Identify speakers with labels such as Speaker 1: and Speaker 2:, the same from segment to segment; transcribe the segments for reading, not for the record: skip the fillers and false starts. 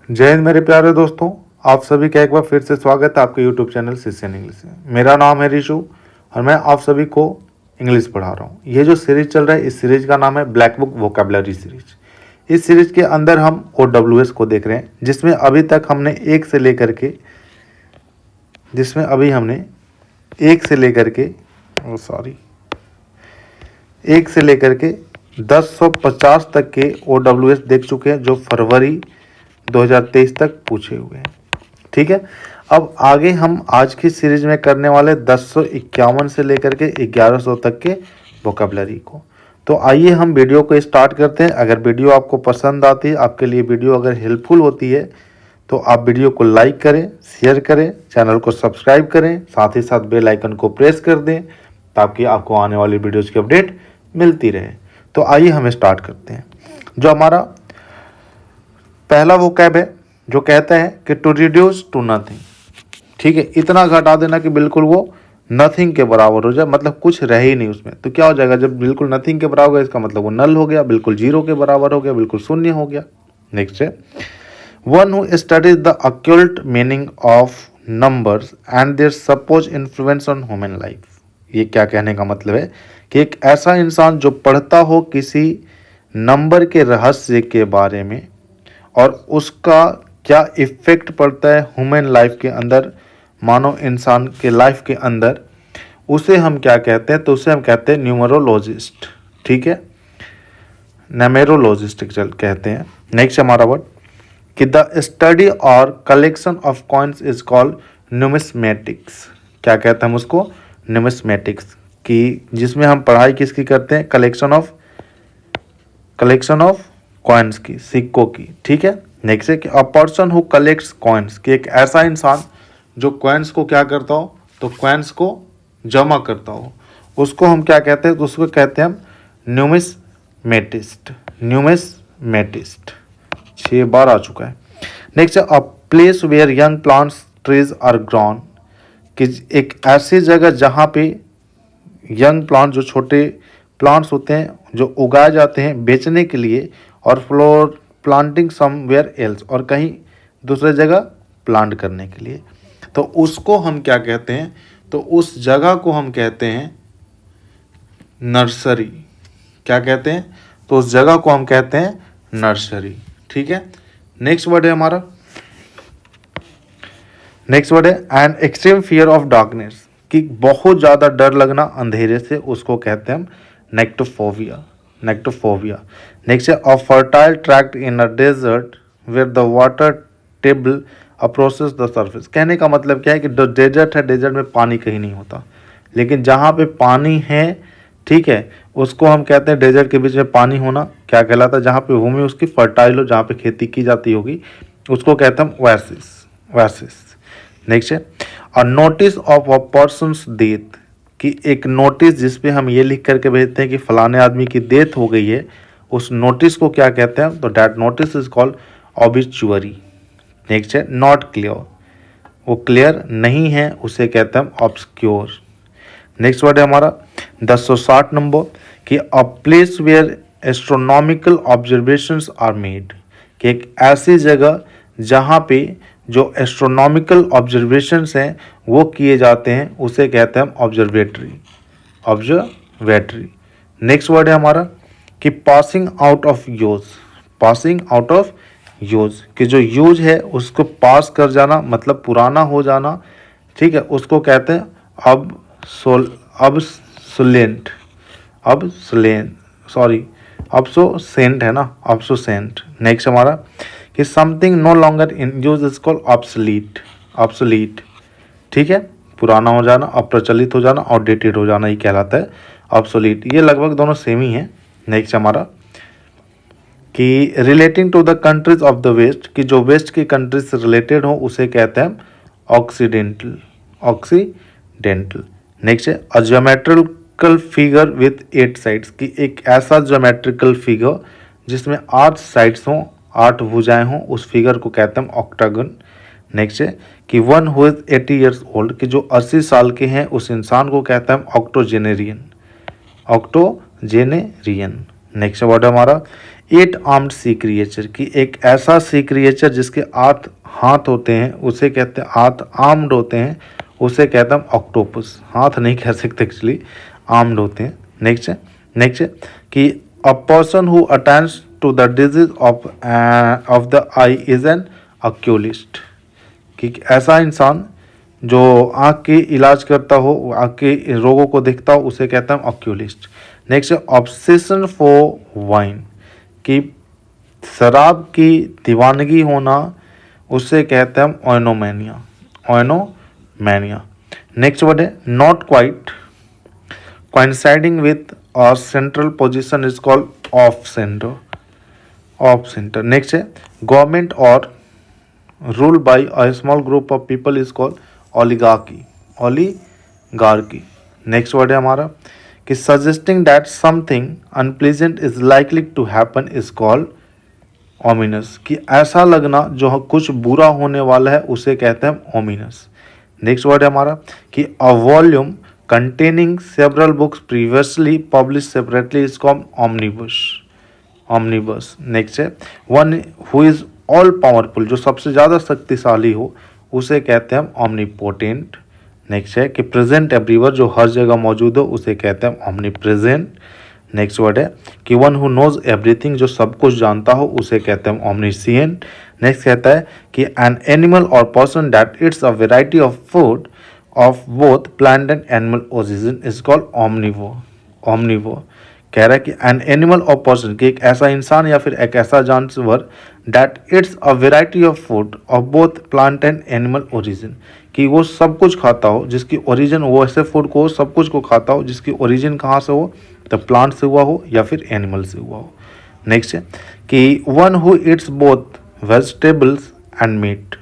Speaker 1: जय हिंद मेरे प्यारे दोस्तों, आप सभी का एक बार फिर से स्वागत है आपके यूट्यूब चैनल शिष्यन इंग्लिश में। मेरा नाम है रिशु और मैं आप सभी को इंग्लिश पढ़ा रहा हूँ। ये जो सीरीज चल रहा है, इस सीरीज का नाम है ब्लैक बुक वोकैबुलरी सीरीज। इस सीरीज के अंदर हम OWS को देख रहे हैं, जिसमें अभी तक हमने एक से लेकर के 1050 तक के OWS देख चुके हैं, जो फरवरी 2023 तक पूछे हुए हैं। ठीक है, अब आगे हम आज की सीरीज में करने वाले 1051 से लेकर के 1100 तक के वोकैबुलरी को। तो आइए हम वीडियो को स्टार्ट करते हैं। अगर वीडियो आपको पसंद आती है, आपके लिए वीडियो अगर हेल्पफुल होती है, तो आप वीडियो को लाइक करें, शेयर करें, चैनल को सब्सक्राइब करें, साथ ही साथ बेल आइकन को प्रेस कर दें ताकि आपको आने वाली वीडियोज़ की अपडेट मिलती रहे। तो आइए हम स्टार्ट करते हैं। जो हमारा पहला वोकैब है, जो कहता है कि टू रिड्यूस टू नथिंग। ठीक है, इतना घटा देना कि बिल्कुल वो नथिंग के बराबर हो जाए, मतलब कुछ रहे ही नहीं उसमें। तो क्या हो जाएगा, जब बिल्कुल नथिंग के बराबर हो गया, इसका मतलब वो नल हो गया, बिल्कुल जीरो के बराबर हो गया, बिल्कुल शून्य हो गया। नेक्स्ट है, one who studies the occult meaning of numbers and their supposed influence on human life. ये क्या कहने का मतलब है कि एक ऐसा इंसान जो पढ़ता हो किसी नंबर के रहस्य के बारे में और उसका क्या इफ़ेक्ट पड़ता है ह्यूमन लाइफ के अंदर, मानव इंसान के लाइफ के अंदर, उसे हम क्या कहते हैं? तो उसे हम कहते हैं न्यूमरोलॉजिस्ट। ठीक है, नमेरोलॉजिस्ट कहते हैं। नेक्स्ट हमारा वर्ड कि द स्टडी और collection of coins is called numismatics. क्या कहते हैं हम उसको? न्यूमिस्मेटिक्स, कि जिसमें हम पढ़ाई किसकी करते हैं? कलेक्शन ऑफ कॉइन्स की, सिक्कों की। ठीक है, नेक्स्ट है कि a person who collects coins, कि एक ऐसा इंसान जो कॉइन्स को क्या करता हो? तो कॉइन्स को जमा करता हो, उसको हम क्या कहते हैं? तो उसको कहते हैं हम न्यूमिस्मेटिस्ट। 6 बार आ चुका है। नेक्स्ट है a place where young plants trees are grown, कि एक ऐसी जगह जहाँ पे यंग प्लांट, जो छोटे प्लांट्स होते हैं, जो उगाए जाते हैं बेचने के लिए, और फ्लोर प्लांटिंग समवेयर एल्स, और कहीं दूसरे जगह प्लांट करने के लिए। तो उसको हम क्या कहते हैं? तो उस जगह को हम कहते हैं नर्सरी। क्या कहते हैं? तो उस जगह को हम कहते हैं नर्सरी। ठीक है, नेक्स्ट वर्ड है हमारा, नेक्स्ट वर्ड है an extreme fear of darkness, कि बहुत ज़्यादा डर लगना अंधेरे से, उसको कहते हैं हम नेक्टोफोबिया। नेक्स्ट है a fertile tract in a desert where the water table approaches the surface. कहने का मतलब क्या है कि जो डेजर्ट है, डेजर्ट में पानी कहीं नहीं होता, लेकिन जहाँ पे पानी है, ठीक है, उसको हम कहते हैं डेजर्ट के बीच में पानी होना क्या कहलाता है? जहाँ पे भूमि उसकी फर्टाइल हो, जहाँ पे खेती की जाती होगी, उसको कहते हैं हम ओएसिस। नेक्स्ट है a notice of a persons death, कि एक नोटिस जिसपे हम ये लिख करके भेजते हैं कि फलाने आदमी की डेथ हो गई है, उस नोटिस को क्या कहते हैं? तो that notice is called obituary. Next है नॉट क्लियर, वो क्लियर नहीं है, उसे कहते हैं हम ऑब्सक्योर। नेक्स्ट वर्ड है हमारा 1060 नंबर, कि a place where astronomical observations are made, कि एक ऐसी जगह जहाँ पे जो एस्ट्रोनॉमिकल ऑब्जर्वेशंस हैं वो किए जाते हैं, उसे कहते हैं हम ऑब्जर्वेटरी। नेक्स्ट वर्ड है हमारा कि पासिंग आउट ऑफ यूज, कि जो यूज है उसको पास कर जाना, मतलब पुराना हो जाना। ठीक है, उसको कहते हैं ऑब्सोसेंट है ना, ऑब्सोसेंट। नेक्स्ट हमारा कि something no longer in use is called obsolete. ठीक है, पुराना हो जाना, अप्रचलित हो जाना, आउटडेटेड हो जाना, ये कहलाता है ऑब्सोलीट। ये लगभग दोनों सेम ही हैं। नेक्स्ट हमारा कि relating to the countries of the west, कि जो वेस्ट की कंट्रीज से रिलेटेड हो उसे कहते हैं ऑक्सीडेंटल। नेक्स्ट है अ ज्योमेट्रिकल फिगर विथ 8 साइड्स, कि एक ऐसा ज्योमेट्रिकल फिगर जिसमें 8 साइड्स हों, 8 भुजाएं हों, उस फिगर को कहते हैं ऑक्टागन। नेक्स्ट है कि one who is 80 years old, कि जो 80 साल के हैं उस इंसान को कहते हैं ऑक्टोजेनेरियन। नेक्स्ट वर्ड हमारा एट आर्म्ड सी क्रिएचर, कि एक ऐसा सी क्रिएचर जिसके 8 हाथ होते हैं उसे कहते हैं, 8 आर्म्ड होते हैं उसे कहते हैं ऑक्टोपस। हाथ नहीं कह सकते एक्चुअली, आर्म्ड होते हैं। नेक्स्ट है कि a person who attends to the disease of the eye is an oculist, कि ऐसा इंसान जो आँख के इलाज करता हो, आँख के रोगों को देखता हो उसे कहते हैं ऑक्यूलिस्ट। नेक्स्ट है ऑब्सेशन फॉर वाइन, कि शराब की दीवानगी होना उसे कहते हैं ओइनोमैनिया, ओइनोमैनिया। नेक्स्ट वर्ड है not quite coinciding with a central position is called off center, off center। Next है गवर्नमेंट और ruled by a small group of people is called oligarchy, oligarchy। Next word है हमारा कि suggesting that something unpleasant is likely to happen is called ominous, कि ऐसा लगना जो कुछ बुरा होने वाला है उसे कहते हैं ominous। नेक्स्ट वर्ड है हमारा कि a volume containing several books previously published separately is called omnibus, omnibus। Next है one who is all powerful, जो सबसे ज़्यादा शक्तिशाली हो उसे कहते हैं omnipotent। नेक्स्ट है कि प्रेजेंट एवरीवेयर, जो हर जगह मौजूद हो उसे कहते हैं omnipresent। नेक्स्ट वर्ड है कि वन हु नोज एवरीथिंग, जो सब कुछ जानता हो उसे कहते हैं omniscient। नेक्स्ट कहता है कि एन एनिमल और person that it's a variety of food of both plant and animal origin is called omnivore, omnivore। कह रहा है कि एन एनिमल और पर्सन, कि एक ऐसा इंसान या फिर एक ऐसा जानवर that it's a variety of food of both plant and animal origin, कि वो सब कुछ खाता हो जिसकी ओरिजिन, वो ऐसे फूड को सब कुछ को खाता हो जिसकी ओरिजिन कहाँ से हो, तो प्लांट से हुआ हो या फिर एनिमल से हुआ हो। नेक्स्ट है कि one who eats both vegetables and meat,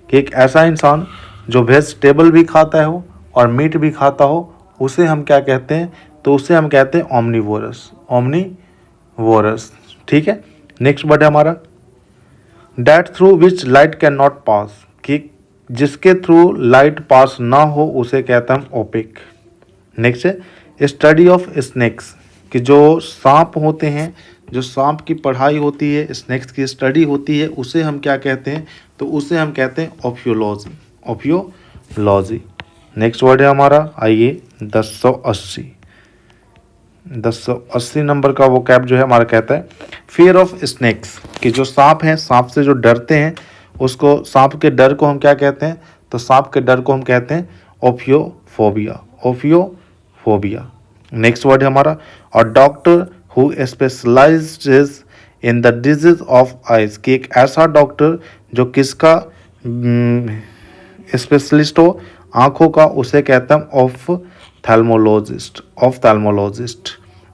Speaker 1: कि एक ऐसा इंसान जो वेजिटेबल भी खाता हो और मीट भी खाता हो उसे हम क्या कहते हैं, तो उसे हम कहते हैं ओमनीवोरस, ओमनीवोरस। ठीक है। नेक्स्ट वर्ड है हमारा that through which light can not pass, कि जिसके थ्रू लाइट पास ना हो उसे कहते हैं ओपेक। नेक्स्ट है स्टडी ऑफ स्नेक्स, कि जो सांप होते हैं, जो सांप की पढ़ाई होती है, स्नेक्स की स्टडी होती है, उसे हम क्या कहते हैं, तो उसे हम कहते हैं ओपियोलॉजी, ओपियोलॉजी। नेक्स्ट वर्ड है हमारा आइए 1080, 1080 नंबर का वो कैप जो है हमारा कहता है फियर ऑफ स्नेक्स, कि जो सांप हैं, सांप से जो डरते हैं उसको, सांप के डर को हम क्या कहते हैं, तो सांप के डर को हम कहते हैं ओफियोफोबिया, ओफियोफोबिया। नेक्स्ट वर्ड है हमारा और doctor who specialises in the disease of eyes, कि एक ऐसा डॉक्टर जो किसका स्पेशलिस्ट हो, आँखों का, उसे कहते हैं ऑफ्थेल्मोलॉजिस्ट, ऑफ्थेल्मोलॉजिस्ट।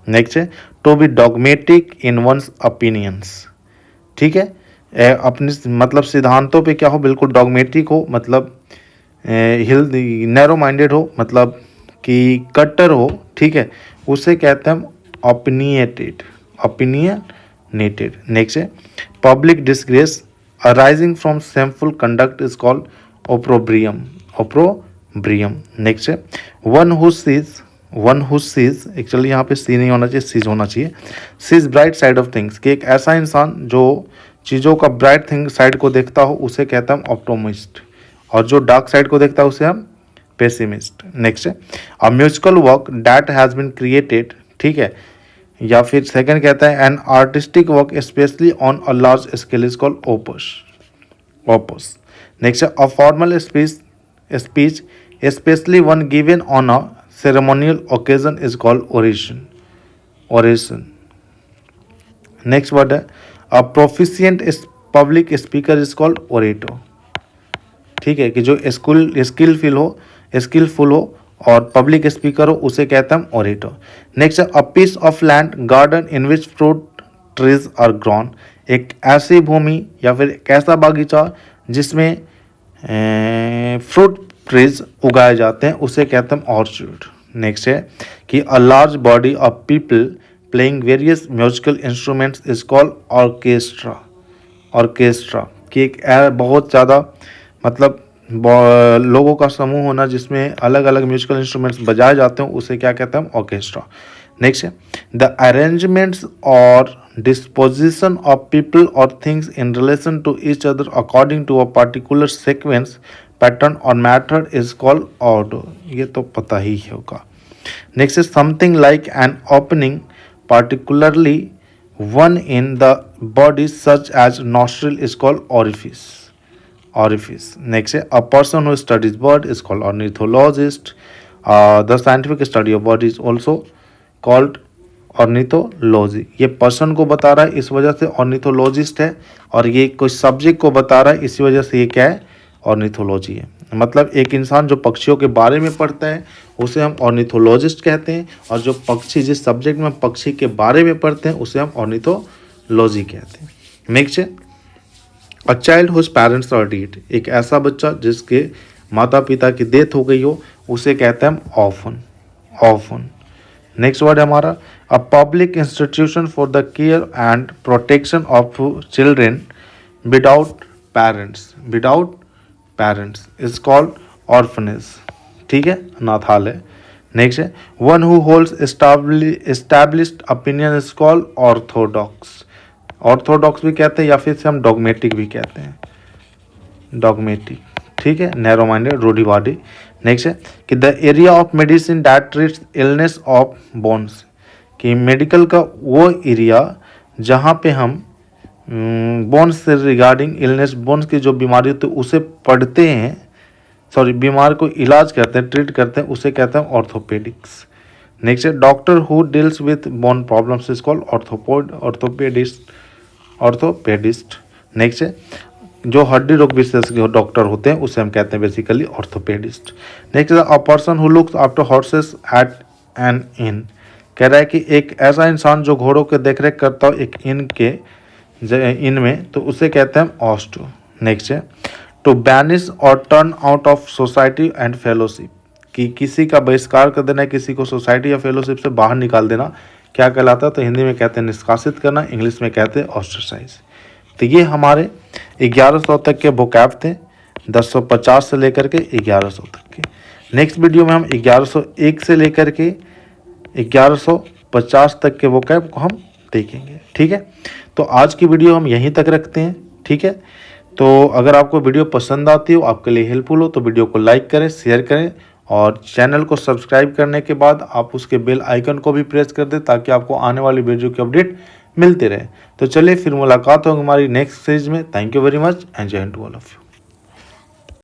Speaker 1: नेक्स्ट है to be dogmatic in one's opinions, ठीक है, अपने मतलब सिद्धांतों पे क्या हो, बिल्कुल डॉगमेटिक हो, मतलब नैरो माइंडेड हो, मतलब कि कट्टर हो, ठीक है, उसे कहते हैं ओपिनियटेड, ओपिनियनेटेड। नेक्स्ट है public disgrace arising from shameful conduct is called opprobrium, opprobrium. Next है वन हु सीज, एक्चुअली यहाँ पे सी नहीं होना चाहिए, सीज होना चाहिए, sees bright side of things, कि एक ऐसा इंसान जो चीज़ों का ब्राइट थिंग साइड को देखता हो उसे कहता है ऑप्टोमिस्ट, और जो डार्क साइड को देखता है उसे हम पेसिमिस्ट। नेक्स्ट है a musical work that has been created, ठीक है, या फिर सेकंड कहता है an artistic work specially on a large scale is called opus, opus. Next है a formal speech specially one given on a ceremonial occasion is called oration, oration। next word है a proficient public speaker is called orator, ठीक है, कि जो skilful हो और public speaker हो उसे कहते हैं ओरेटर। नेक्स्ट है a piece of land garden in which fruit trees are grown, एक ऐसी भूमि या फिर एक ऐसा बागीचा जिसमें फ्रूट ट्रीज उगाए जाते हैं उसे कहते हैं ऑर्चर्ड। नेक्स्ट है कि a large body of people playing various musical instruments is called orchestra, orchestra, कि एक बहुत ज़्यादा मतलब लोगों का समूह होना जिसमें अलग अलग म्यूजिकल इंस्ट्रूमेंट्स बजाए जाते हैं उसे क्या कहते हैं ऑर्केस्ट्रा। नेक्स्ट है द अरेंजमेंट्स और disposition of people or things in relation to each other according to a particular sequence pattern or method is called order. ये तो पता ही होगा. Next is something like an opening, particularly one in the body such as nostril is called orifice. Orifice. Next is a person who studies bird is called ornithologist. The scientific study of bird is also called ornithology. ये person को बता रहा है इस वजह से ornithologist है, और ये कोई सब्जेक्ट को बता रहा है इसी वजह से ये क्या है, ऑर्निथोलॉजी है. मतलब एक इंसान जो पक्षियों के बारे में पढ़ता है उसे हम ऑर्निथोलॉजिस्ट कहते हैं, और जो पक्षी जिस सब्जेक्ट में पक्षी के बारे में पढ़ते हैं उसे हम ऑर्निथोलॉजी कहते हैं. नेक्स्ट है a child whose parents are dead. एक ऐसा बच्चा जिसके माता पिता की डेथ हो गई हो उसे कहते हैं हम ऑर्फन. ऑर्फन. नेक्स्ट वर्ड है हमारा a public institution for the care and protection of children without parents. Without parents is called orphanage. ठीक है, अनाथालय. नेक्स्ट है one who holds established opinion is called Orthodox. Orthodox भी कहते हैं या फिर से हम डॉगमेटिक भी कहते हैं. डॉगमेटिक. ठीक है, नैरो माइंडेड, रूढ़िवादी. नेक्स्ट है कि the area of medicine that treats illness of bones. कि मेडिकल का वो एरिया जहाँ पे हम बोन्स से रिगार्डिंग इलनेस, बोन्स की जो बीमारी होती है उसे पढ़ते हैं, सॉरी बीमार को इलाज करते हैं, ट्रीट करते हैं, उसे कहते हैं ऑर्थोपेडिक्स. नेक्स्ट है doctor who deals with bone problems is called orthopaedist. Orthopaedist. Next है जो हड्डी रोग विशेषज्ञ डॉक्टर होते हैं उसे हम कहते हैं basically orthopaedist. Next a person who looks after horses at an inn. कह रहा है कि एक ऐसा इंसान जो घोड़ों के देखरेख करता हो एक इन में, तो उसे कहते हैं ऑस्टो. नेक्स्ट है टू बैनिश और turn out of society and fellowship. कि किसी का बहिष्कार कर देना, किसी को सोसाइटी या फेलोशिप से बाहर निकाल देना क्या कहलाता है, तो हिंदी में कहते हैं निष्कासित करना, इंग्लिश में कहते हैं ऑस्ट्रेसाइज. तो ये हमारे 1100 तक के वोकैब थे, 1050 से लेकर के 1100 तक के. नेक्स्ट वीडियो में हम 1101 से लेकर के 1150 तक के वोकैब को हम देखेंगे. ठीक है, तो आज की वीडियो हम यहीं तक रखते हैं. ठीक है, तो अगर आपको वीडियो पसंद आती हो, आपके लिए हेल्पफुल हो, तो वीडियो को लाइक करें, शेयर करें, और चैनल को सब्सक्राइब करने के बाद आप उसके बेल आइकन को भी प्रेस कर दें ताकि आपको आने वाली वीडियो की अपडेट मिलते रहे. तो चलिए फिर मुलाकात होगी हमारी नेक्स्ट सीरीज में. Thank you very much and जय हिंद टू ऑल ऑफ यू.